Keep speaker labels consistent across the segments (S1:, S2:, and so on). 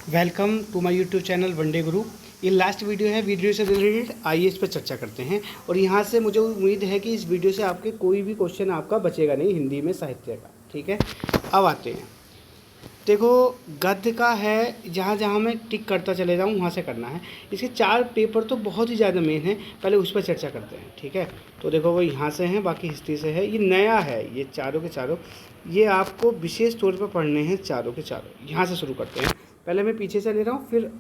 S1: Welcome to my YouTube channel one day Guru. ये last video है, video से रिलेटेड आइए इस पर चर्चा करते हैं। और यहाँ से मुझे उम्मीद है कि इस वीडियो से आपके कोई भी क्वेश्चन आपका बचेगा नहीं हिंदी में साहित्य का। ठीक है, अब आते हैं। देखो, गद्य का है, जहाँ जहाँ मैं टिक करता चले जाऊँ वहाँ से करना है। इसके 4 पेपर तो बहुत ही ज़्यादा मेन है, पहले उस पर चर्चा करते हैं। ठीक है, तो देखो वो यहाँ से हैं, बाकी हिस्ट्री से है। ये नया है, ये चारों के चारों ये आपको विशेष तौर पर पढ़ने हैं, चारों के चारों। यहाँ से शुरू करते हैं। पहले मैं पीछे से ले रहा हूँ, फिर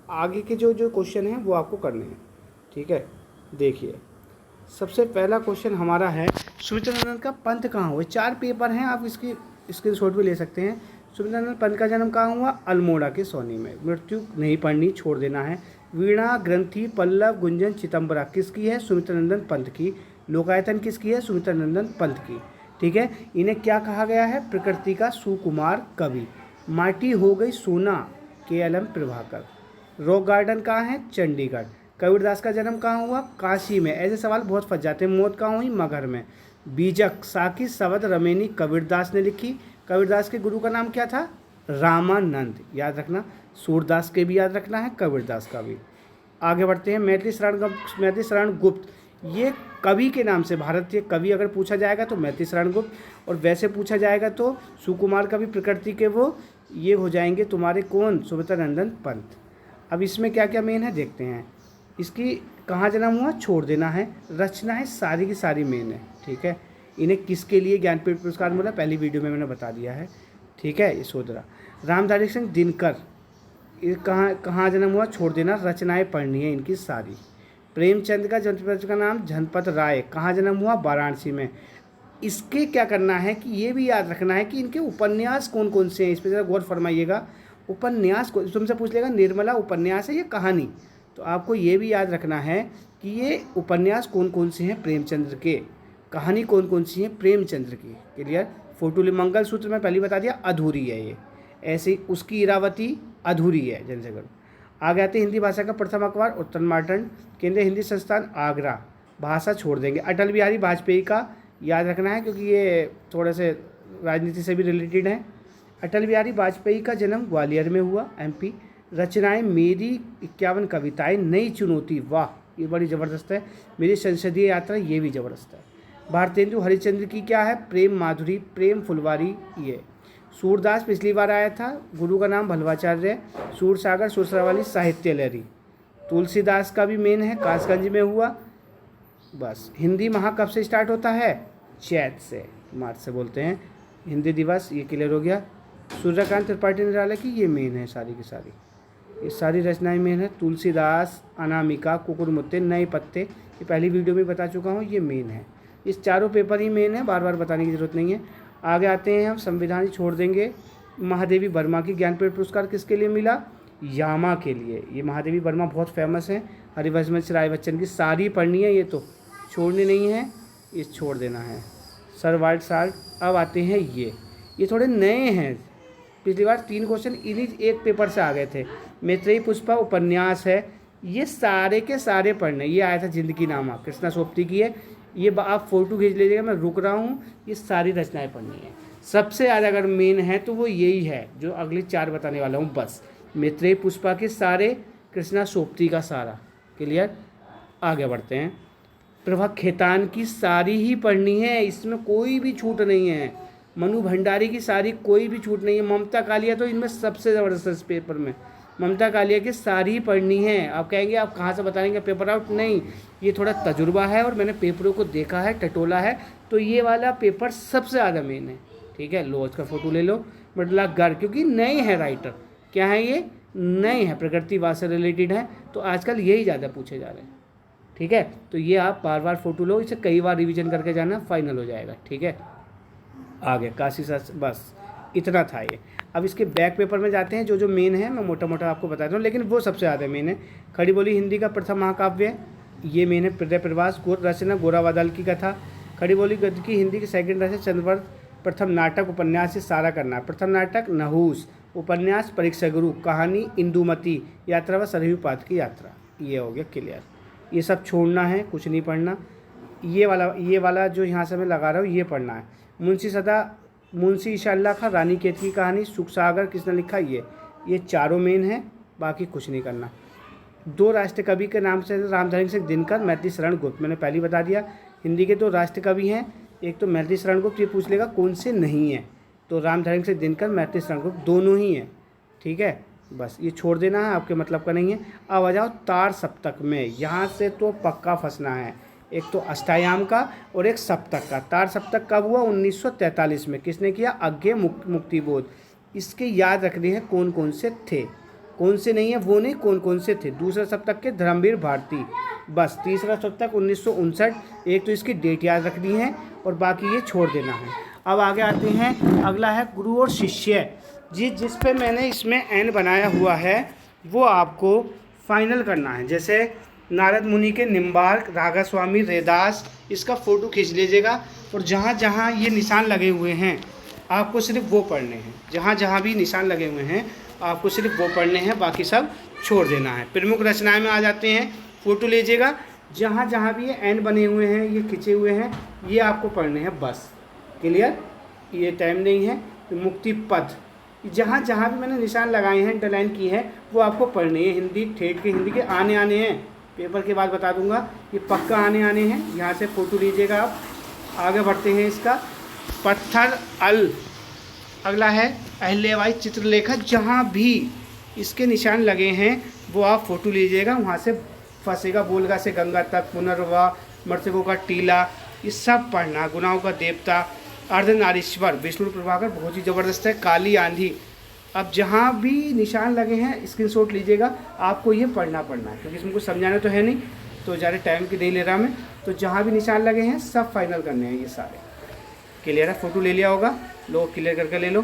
S1: आगे के जो जो क्वेश्चन हैं वो आपको करने हैं। ठीक है, देखिए सबसे पहला क्वेश्चन हमारा है, सुमित्रानंद का पंथ कहाँ हुआ। 4 पेपर हैं, आप इसकी स्क्रीनशॉट भी ले सकते हैं। सुमित्रानंद पंथ का जन्म कहाँ हुआ? अल्मोड़ा के सोनी में। मृत्यु नहीं पढ़नी, छोड़ देना है। वीणा, ग्रंथि, पल्लव, गुंजन, चिदंबरा किसकी है? सुमित्रानंद पंथ की। लोकायतन किसकी है? सुमित्रानंद पंथ की। ठीक है, इन्हें क्या कहा गया है? प्रकृति का सुकुमार कवि। माटी हो गई सोना, KLM प्रभाकर। रॉक गार्डन कहाँ है? चंडीगढ़। कबीरदास का जन्म कहाँ हुआ? काशी में। ऐसे सवाल बहुत फंस जाते हैं। मौत कहाँ हुई? मगहर में। बीजक, साकी, शबद, रमेनी कबीरदास ने लिखी। कबीरदास के गुरु का नाम क्या था? रामानंद। याद रखना, सूरदास के भी याद रखना है, कबीरदास का भी। आगे बढ़ते हैं। मैथिली शरण गुप्त, ये कवि के नाम से भारतीय कवि अगर पूछा जाएगा तो मैथिली शरण गुप्त, और वैसे पूछा जाएगा तो सुकुमार कवि प्रकृति के वो ये हो जाएंगे तुम्हारे कौन? सुमित्रानंद पंत। अब इसमें क्या क्या मेन है देखते हैं। इसकी कहाँ जन्म हुआ? छोड़ देना है। रचनाएं सारी की सारी मेन है। ठीक है, इन्हें किसके लिए ज्ञानपीठ पुरस्कार मिला? पहली वीडियो में मैंने बता दिया है। ठीक है, ये सोदरा। रामधारी सिंह दिनकर, ये कहाँ कहाँ जन्म हुआ? छोड़ देना। रचनाएं पढ़नी है इनकी सारी। प्रेमचंद का जन्मपत्र का नाम जनपत राय, कहाँ जन्म हुआ? वाराणसी में। इसके क्या करना है कि ये भी याद रखना है कि इनके उपन्यास कौन कौन से हैं, इस पर ज़रा गौर फरमाइएगा। उपन्यास को तुमसे पूछ लेगा निर्मला उपन्यास है या कहानी, तो आपको ये भी याद रखना है कि ये उपन्यास कौन कौन से हैं प्रेमचंद्र के, कहानी कौन कौन सी है प्रेमचंद्र की। क्लियर। फोटो मंगलसूत्र में पहले बता दिया अधूरी है ये, ऐसे उसकी इरावती अधूरी है जनसगढ़। आगे आते हिंदी भाषा का प्रथम अखबार उत्तम मार्टन, केंद्रीय हिंदी संस्थान आगरा। भाषा छोड़ देंगे। अटल बिहारी वाजपेयी का याद रखना है क्योंकि ये थोड़े से राजनीति से भी रिलेटेड हैं। अटल बिहारी वाजपेयी का जन्म ग्वालियर में हुआ, MP। रचनाएं मेरी 51 कविताएं, नई चुनौती, वाह ये बड़ी ज़बरदस्त है। मेरी संसदीय यात्रा, ये भी ज़बरदस्त है। भारतेंदु हरिश्चंद्र की क्या है? प्रेम माधुरी, प्रेम फुलवारी। ये सूरदास पिछली बार आया था, गुरु का नाम भलवाचार्य। सूरसागर, सुरसरावाली, साहित्य लहरी। तुलसीदास का भी मेन है, कासगंज में हुआ। बस। हिंदी माह कब से स्टार्ट होता है? चैत से, मार्च से बोलते हैं। हिंदी दिवस, ये क्लियर हो गया। सूर्यकांत त्रिपाठी निराला की ये मेन है सारी की सारी, ये सारी रचनाएं मेन है। तुलसीदास, अनामिका, कुकुरमुत्ते, नए पत्ते, ये पहली वीडियो में बता चुका हूँ, ये मेन है। इस चारों पेपर ही मेन है, बार बार बताने की जरूरत नहीं है। आगे आते हैं हम, संविधान ही छोड़ देंगे। महादेवी वर्मा की ज्ञानपीठ पुरस्कार किसके लिए मिला? यामा के लिए। ये महादेवी वर्मा बहुत फेमस है। हरिवंश राय बच्चन की सारी पढ़नी है, ये तो छोड़नी नहीं है, ये छोड़ देना है। Sir wild salt. अब आते हैं ये थोड़े नए हैं, पिछली बार 3 क्वेश्चन इन्हीं एक पेपर से आ गए थे। मैत्रेयी पुष्पा उपन्यास है, ये सारे के सारे पढ़ने। ये आया था जिंदगी नामा, कृष्णा सोपती की है। ये आप फोटो खींच लीजिएगा, मैं रुक रहा हूँ। ये सारी रचनाएं पढ़नी है। सबसे ज़्यादा अगर मेन है तो वो यही है जो अगली 4 बताने वाला हूँ, बस। मैत्रेयी पुष्पा के सारे, कृष्णा सोपती का सारा। क्लियर। आगे बढ़ते हैं। प्रभा खेतान की सारी ही पढ़नी है, इसमें कोई भी छूट नहीं है। मनु भंडारी की सारी, कोई भी छूट नहीं है। ममता कालिया तो इनमें सबसे ज़बरदस्त इस पेपर में, ममता कालिया की सारी ही पढ़नी है। आप कहेंगे आप कहाँ से बताएंगे पेपर आउट? नहीं, ये थोड़ा तजुर्बा है और मैंने पेपरों को देखा है, टटोला है, तो ये वाला पेपर सबसे ज़्यादा मेन है। ठीक है, लो इसका फोटो ले लो। मडला गर, क्योंकि नए हैं राइटर। क्या है ये? नए हैं, प्रकृतिवाद से रिलेटेड है, तो आजकल यही ज़्यादा पूछे जा रहे हैं। ठीक है, तो ये आप बार बार फोटो लो, इसे कई बार रिवीजन करके जाना, फाइनल हो जाएगा। ठीक है, आगे काशी शास्त्री, बस इतना था ये। अब इसके बैक पेपर में जाते हैं, जो जो मेन है मैं मोटा मोटा आपको बताता हूँ, लेकिन वो सबसे ज़्यादा मेन है। खड़ी बोली हिंदी का प्रथम महाकाव्य, ये मेन है। हृदय प्रवास, रचना गोरावादल की कथा। खड़ी बोली गद्य की हिंदी की सेकंड रचना चंद्रव्रत। प्रथम नाटक उपन्यास से सारा करना। प्रथम नाटक नहूस। उपन्यास परीक्षा गुरु। कहानी इंदुमती। यात्रा व सरयू पाठ की यात्रा। ये हो गया क्लियर। ये सब छोड़ना है, कुछ नहीं पढ़ना। ये वाला जो यहाँ से मैं लगा रहा हूँ ये पढ़ना है। मुंशी ईशा अल्लाह खां, रानी केत की कहानी, सुख सागर किसने लिखा? ये चारों मेन है, बाकी कुछ नहीं करना। 2 राष्ट्र कवि के नाम से रामधारी सिंह दिनकर, मैथिली शरण गुप्त, मैंने पहले बता दिया। हिंदी के 2 राष्ट्र कवि हैं, एक तो मैथिली शरण गुप्त, ये पूछ लेगा कौन से नहीं है, तो रामधारी सिंह दिनकर, मैथिली शरण गुप्त दोनों ही हैं, ठीक है। बस ये छोड़ देना है, आपके मतलब का नहीं है। अब आ जाओ तार सप्तक में, यहाँ से तो पक्का फंसना है। एक तो अष्टायाम का और एक सप्तक का। तार सप्तक कब हुआ? 1943 में। किसने किया? अज्ञे मुक्तिबोध। इसके याद रखने हैं कौन कौन से थे, कौन से नहीं है वो नहीं, कौन कौन से थे। दूसरा सप्तक के धर्मवीर भारती। बस तीसरा सप्तक 1959, एक तो इसकी डेट याद रखनी है और बाकी ये छोड़ देना है। अब आगे आते हैं, अगला है गुरु और शिष्य। जिस पे मैंने इसमें एन बनाया हुआ है वो आपको फाइनल करना है। जैसे नारद मुनि के निम्बार्क, राघा स्वामी, रेदास, इसका फ़ोटो खींच लीजिएगा और जहाँ जहाँ ये निशान लगे हुए हैं आपको सिर्फ वो पढ़ने हैं। जहाँ जहाँ भी निशान लगे हुए हैं आपको सिर्फ वो पढ़ने हैं, बाकी सब छोड़ देना है। प्रमुख रचनाएं में आ जाते हैं, फ़ोटो लीजिएगा, जहाँ जहाँ भी ये एन बने हुए हैं, ये खिंचे हुए हैं, ये आपको पढ़ने हैं बस। क्लियर? ये टाइम नहीं है। मुक्ति पथ, जहाँ जहाँ भी मैंने निशान लगाए हैं, अंडरलाइन की है, वो आपको पढ़ने हैं। हिंदी ठेठ के हिंदी के आने हैं, पेपर के बाद बता दूंगा, ये पक्का आने हैं। यहाँ से फ़ोटो लीजिएगा आप। आगे बढ़ते हैं, इसका पत्थर अल। अगला है अहिल्याबाई चित्रलेखा। जहाँ भी इसके निशान लगे हैं वो आप फ़ोटो लीजिएगा, वहाँ से फंसेगा। बोलगा से गंगा तक, पुनर्वा, मृतकों का टीला, ये सब पढ़ना। गुनाहों का देवता, अर्धनारीश्वर, विष्णु प्रभाकर, बहुत ही ज़बरदस्त है। काली आंधी। अब जहाँ भी निशान लगे हैं स्क्रीनशॉट लीजिएगा, आपको ये पढ़ना है, क्योंकि इसमें कुछ समझाना तो है नहीं, तो ज़्यादा टाइम की नहीं ले रहा मैं। तो जहाँ भी निशान लगे हैं सब फाइनल करने हैं ये सारे। क्लियर है? फ़ोटो ले लिया होगा, लो क्लियर करके ले लो।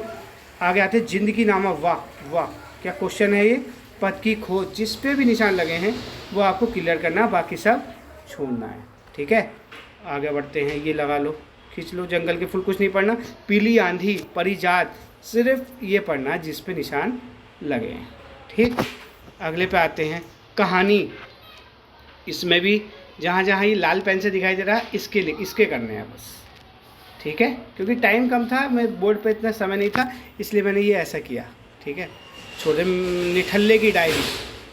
S1: आगे आते हैं जिंदगी नामा। वाह वाह, क्या क्वेश्चन है ये। पद की खोज, जिस पे भी निशान लगे हैं वो आपको क्लियर करना, बाकी सब छोड़ना है, ठीक है। आगे बढ़ते हैं, ये लगा लो, खींच लो। जंगल के फूल कुछ नहीं पढ़ना। पीली आंधी, परिजात, सिर्फ ये पढ़ना है जिस पे निशान लगे हैं, ठीक। अगले पे आते हैं, कहानी। इसमें भी जहाँ जहाँ ये लाल पेन से दिखाई दे रहा है इसके करने हैं बस, ठीक है। क्योंकि टाइम कम था, मैं बोर्ड पे इतना समय नहीं था, इसलिए मैंने ये ऐसा किया, ठीक है। छोटे निठल्ले की डायरी,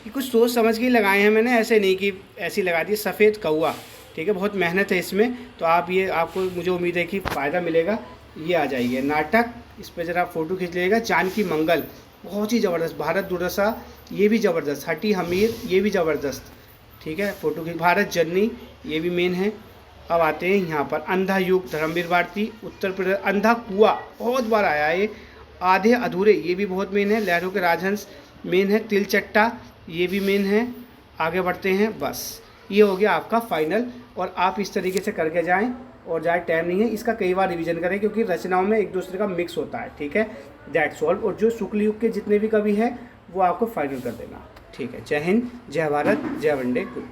S1: ये कुछ सोच समझ के ही लगाए हैं मैंने, ऐसे नहीं कि ऐसी लगा दी। सफ़ेद कौआ, ठीक है, बहुत मेहनत है इसमें, तो आप ये आपको मुझे उम्मीद है कि फ़ायदा मिलेगा। ये आ जाइए नाटक, इस पर ज़रा फ़ोटो खींच लीजिएगा। जानकी मंगल, बहुत ही ज़बरदस्त। भारत दुर्दशा, ये भी ज़बरदस्त। हटी हमीर, ये भी ज़बरदस्त, ठीक है, फ़ोटो खींच। भारत जननी, ये भी मेन है। अब आते हैं यहाँ पर, अंधा युग, धर्मवीर भारती, उत्तर प्रदेश। अंधा कुआं, बहुत बार आया है ये। आधे अधूरे, ये भी बहुत मेन है। लहरों के राजहंस मेन है। तिलचट्टा, ये भी मेन है। आगे बढ़ते हैं, बस ये हो गया आपका फाइनल। और आप इस तरीके से करके जाएं, और ज़्यादा टाइम नहीं है, इसका कई बार रिवीजन करें, क्योंकि रचनाओं में एक दूसरे का मिक्स होता है, ठीक है। That's all. और जो शुक्ल युग के जितने भी कवि हैं वो आपको फाइनल कर देना, ठीक है। जय हिंद, जय भारत, जय वंदे गुरु।